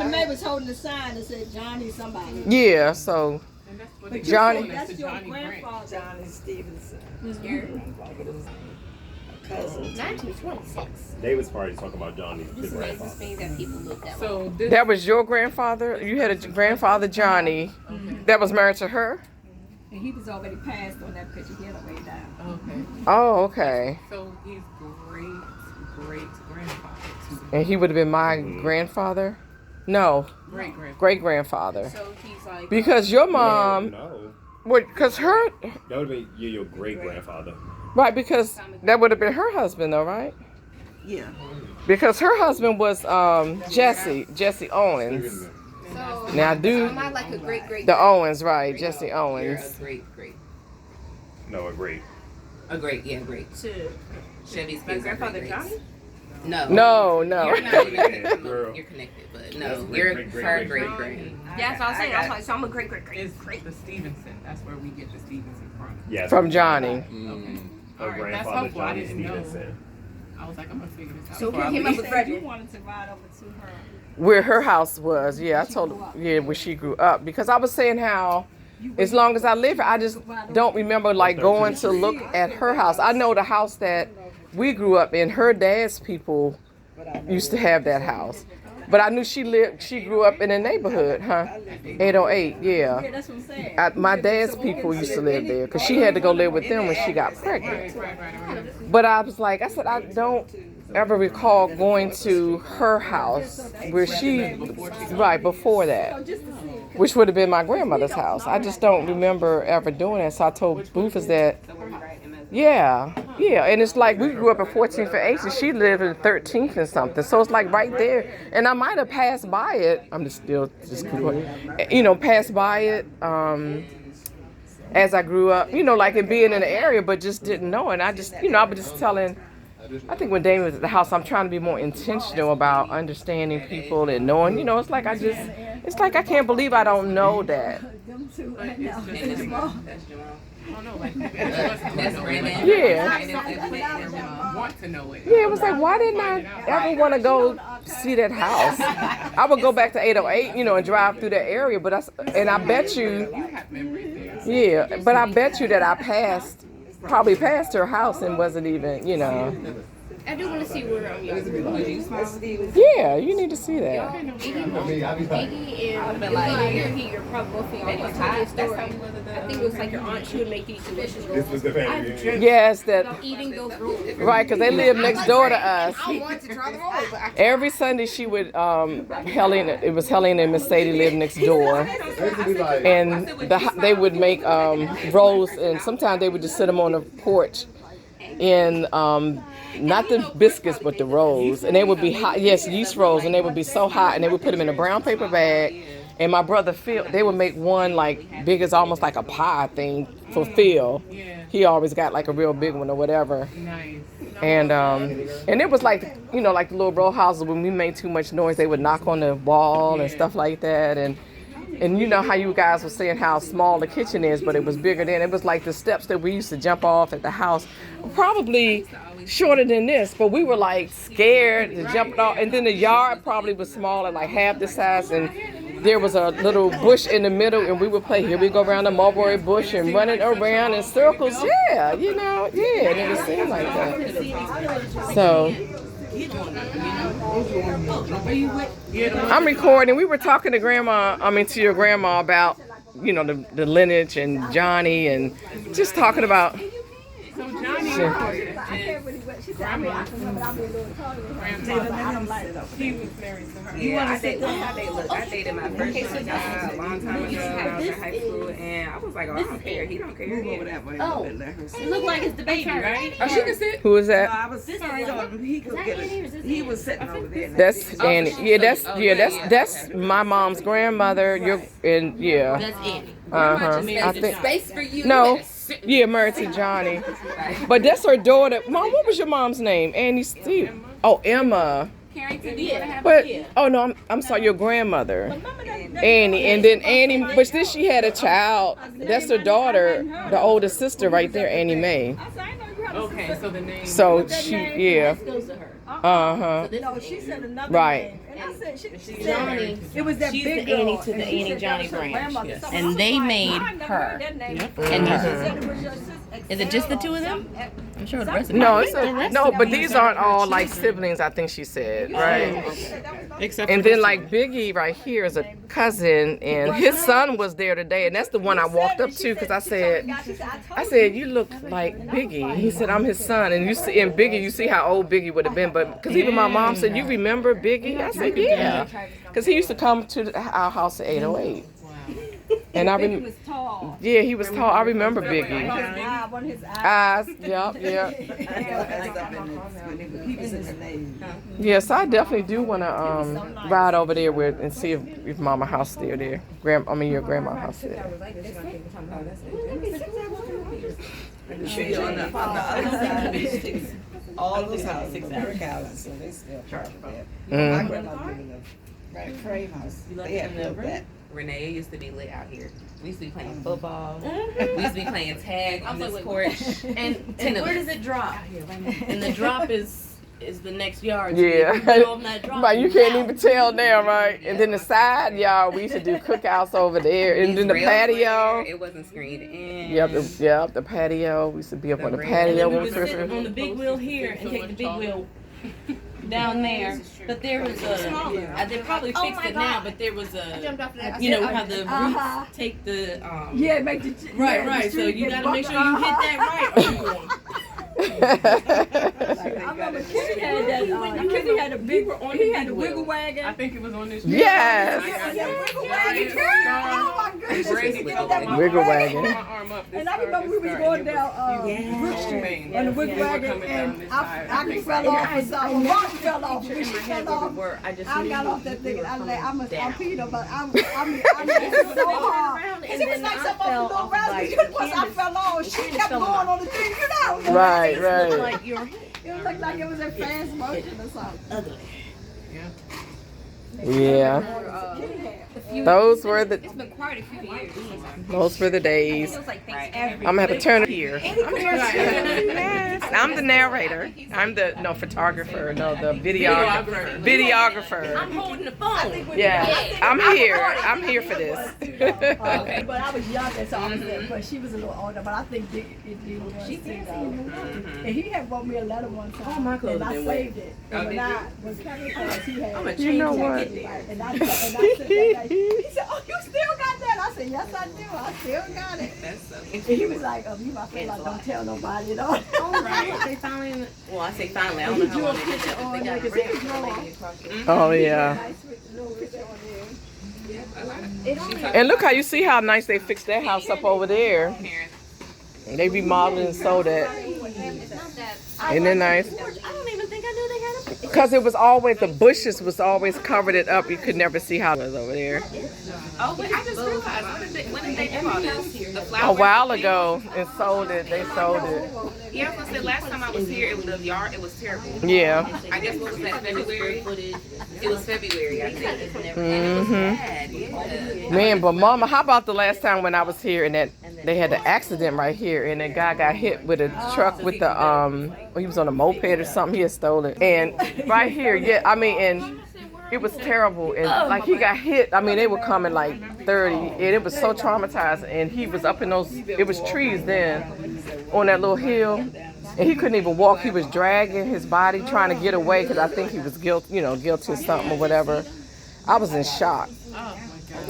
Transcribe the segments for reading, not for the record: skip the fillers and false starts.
the maid was holding the sign that said Johnny somebody. Yeah, so Johnny. That's your grandfather. Johnny Stevenson. Cousin. 1926. They was probably talking about Johnny's grandfather. Things that people looked at. So That was your grandfather? You had a grandfather, Johnny, that was married to her? And he was already passed on that because he had already died. okay. Oh, okay. So he's great grandfather. And he would have been my grandfather? No, Great grandfather. great grandfather. So he's like. Because your mom, No. because her, That would be your great grandfather. right, because that would have been her husband though, right? Yeah. Because her husband was Jesse Owens. So, Now, so am I like a great. The Owens, right, Jesse Owens. You're a great. No, a great. A great, yeah, great. To Chevy's My kids are grandfather great Johnny? greats. No. No. You're not even Girl. you're connected, but That's no, great, you're great, great, her great, great. Yeah, so I was saying, I was like, so I'm a great. It's the Stevenson. That's where we get the Stevenson from. Yes. From Johnny. Okay. Her All right, that's grandfather helpful. I Johnny didn't know. Stevenson. I was like, I'm gonna figure this out. So before I pick him leave. up a You Frederick. wanted to ride over to her. Where her house was, yeah, I told her, yeah, where she grew up. Because I was saying how, as long as I live here, I just don't remember like going to look at her house. I know the house that we grew up in, her dad's people used to have that house. But I knew she grew up in the neighborhood, huh? 808, Yeah, yeah. that's what I'm saying. My dad's people used to live there because she had to go live with them when she got pregnant. Right. But I was like, I said, I don't ever recall going to her house where she, right before that, which would have been my grandmother's house. I just don't remember ever doing that. So I told Bufus that, yeah, and it's like we grew up at 14th and 8th and she lived in 13th and something. So it's like right there. And I might have passed by it. I'm just passed by it as I grew up, like it being in the area, but just didn't know. And I just, I was just telling, I think when Damon was at the house, I'm trying to be more intentional about understanding people and knowing, it's like I can't believe I don't know that. Them two, But and it's now just- it's Jamal. That's Jamal. I don't know, like that's Brandon. Yeah. Want to know it. Yeah, it was like, why didn't I ever want to go see that house? I would go back to 808, and drive through that area, but I bet you, You have memories there. yeah, but I bet you that I probably passed her house and wasn't even, I do want to see where Yeah, you need to see that. Iggy and you're probably both of y'all told me a story. I think it was like your aunt, she would make these delicious rolls. This was the family. Yes, that Eating those rolls. right, because they live next door to us. I want to try the rolls, but I Every Sunday she would, it was Helen and Miss Sadie lived next door. And they would make rolls, and sometimes they would just sit them on the porch in not the biscuits but the rolls, and they would be hot. Yes, yeast rolls, and they would be so hot, and they would put them in a brown paper bag. And my brother Phil, they would make one like big as almost like a pie thing for Phil. He always got like a real big one or whatever. Nice. And it was like like the little row houses, when we made too much noise, they would knock on the wall and stuff like that. And you know how you guys were saying how small the kitchen is, but it was bigger then. It was like the steps that we used to jump off at the house, probably shorter than this, but we were like scared to jump off. And then the yard probably was smaller, like half the size, and there was a little bush in the middle, and we would play, here we go around the mulberry bush and running around in circles. Yeah, and it was seemed like that. So I'm recording. We were talking to to your grandma about, the lineage and Johnny, and just talking about. So Johnny She said, I can remember, but I'll be a little taller than her. he was married to her. Yeah, I dated my first guy a long time ago when I was in high school, and I was like, oh, I don't care. He don't care. Over that way. Oh. It looked like it's the baby, right? Oh, she can sit. Who is that? I was sitting on he could get it. He was sitting over there. That's Annie. Yeah, that's my mom's grandmother. Yeah. That's Annie. I think. Space for you. No. Yeah, married to Johnny. But that's her daughter. Mom, what was your mom's name? Annie Steve. Oh, Emma. Carrington, do you want to have But a kid? oh no, I'm sorry, your grandmother. Annie, and then Annie, but then she had a child. That's her daughter, the older sister right there, Annie Mae. Okay, so the name. So she, yeah. Goes to her. Uh-huh. No, she said another Right. name. Johnny. It was that She's big the Annie girl, to the and she Annie said Johnny that was her branch. grandmother. Yes. So And I was they like, made I never her. heard that name before. And She her. said it was your sister. Is it just the two of them? I'm sure the rest of No, them. it's no, but these aren't all like siblings. I think she said, right? Except And for then this like Biggie right here is a cousin, and his son was there today, and that's the one I walked up to because I said, you look like Biggie. He said, I'm his son, and you see in Biggie, you see how old Biggie would have been, but because even my mom said, you remember Biggie? I said, yeah, because he used to come to our house at 808. And I Biggie was tall. yeah, he was tall. I remember Biggie. One of his eyes. Eyes, yep. He was in the Navy. Yes, I definitely do want to ride over there with and see if Mama house still there. Your grandma house still there. See, on the other side, it's six. All those houses, brick houses, so they still part of that. My grandma lived in a frame house. They had built that. Renee, it used to be lit out here. We used to be playing football. We used to be playing tag on this porch. And where does it drop? And the drop is the next yard. Yeah. You get on that drop, Right, you can't even tell now, right? And then the side yard, we used to do cookouts over there, and then the Rails were patio. there. It wasn't screened in. Yep, the patio. We used to be up on the The patio. We when would we sit on the big wheel here and take the big wheel down there. But there was a, they probably fixed it now, but there was a, you know, how the roots take the, Yeah, make the right. So you gotta make sure you hit that right or you're going. I remember Kenny had that. Kenny had a big. He had the wiggle wagon. I think it was on this. Yes. Wiggle wagon. Oh my goodness. Brandy Get that Wiggle wagon. My arm up. And I remember we was going down Brook Street on the wiggle wagon, and I fell off. A rock fell off. When she fell off, I got off that thing, and I was like, I'm Peter, but I mean, it so hard. Because it was like some of the little raspberries. Once I fell off, she kept going on the thing, you know. Right. Like your It looked like it was in fast motion or something. Yeah. Those were the It's been quite a few years. those were the days. I'm gonna have to turn it here. Yes, I'm the narrator. I'm the photographer. No, the videographer. I'm holding the phone. Yeah, I'm here. I'm here for this. Okay, but I was young and so I was there, but she was a little older. But I think she did. And he had wrote me a letter one time. Oh my God! And I saved it. And when I was coming across, he had. You know what? And I said that day, he said, "Oh, you still got that?" I said, "Yes, I do. I still got it." And he was like, "Oh, you might feel like don't tell nobody, you know." They finally, well, I say finally, I don't know how long they did on it. there because he was wrong. Oh yeah. And look how you see how nice they fixed that house up over there. They remodeled and sold it. Isn't it nice? I don't even think I knew they had a. Because it was always, the bushes was always covered it up. You could never see how it was over there. Oh, but I just realized, when did they do all this? The A flowers? while ago, and sold it. They sold it. Yeah, I was gonna say, last time I was here, it was the yard, it was terrible. Yeah. I guess what was that, February? It was February, I think. And it was bad, yeah. Man, but Mama, how about the last time when I was here and that they had the accident right here and that guy got hit with a truck with the he was on a moped or something. He had stolen it. And right here, yeah, I mean, and it was terrible. And like he got hit. I mean, they were coming like 30, and it was so traumatized. And he was up in those. It was trees then on that little hill. And he couldn't even walk. He was dragging his body, trying to get away because I think he was guilty of something or whatever. I was in shock.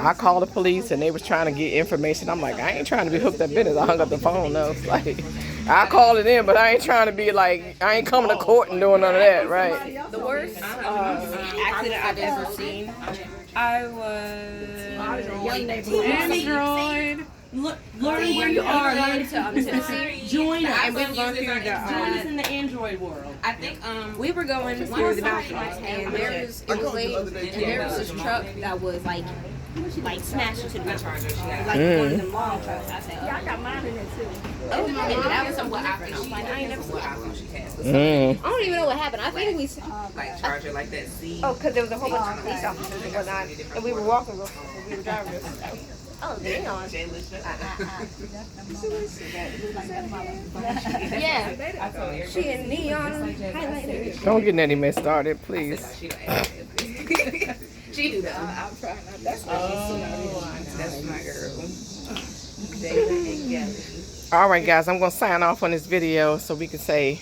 I called the police and they was trying to get information. I'm like, I ain't trying to be hooked up business. I hung up the phone though. It's like, I called it in, but I ain't trying to be like, I ain't coming to court and doing none of that, right? The worst accident I've ever seen. I was Android. Learn where you are. Learn to join us. And we were going through join us in the Android world. I think We were going through the mountains, and there was this truck that was like smashed into the mountains. Like one of them long trucks. I said, I got mine in there too. oh, and that was something different. I was like, I ain't never seen that. I don't even know what happened. I think we. like charger like that C. Oh, because there was a whole bunch of police officers and whatnot, and we were walking. We were driving. Oh, damn. Yeah. She and neon highlighter. Don't get Nettie mess started, please. She don't ask. She do that. I'm trying not. That's That's my girl. David and Gabby. All right, guys, I'm going to sign off on this video so we can say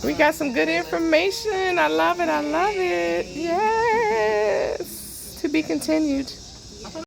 we got some good information. I love it. I love it. Yes. To be continued.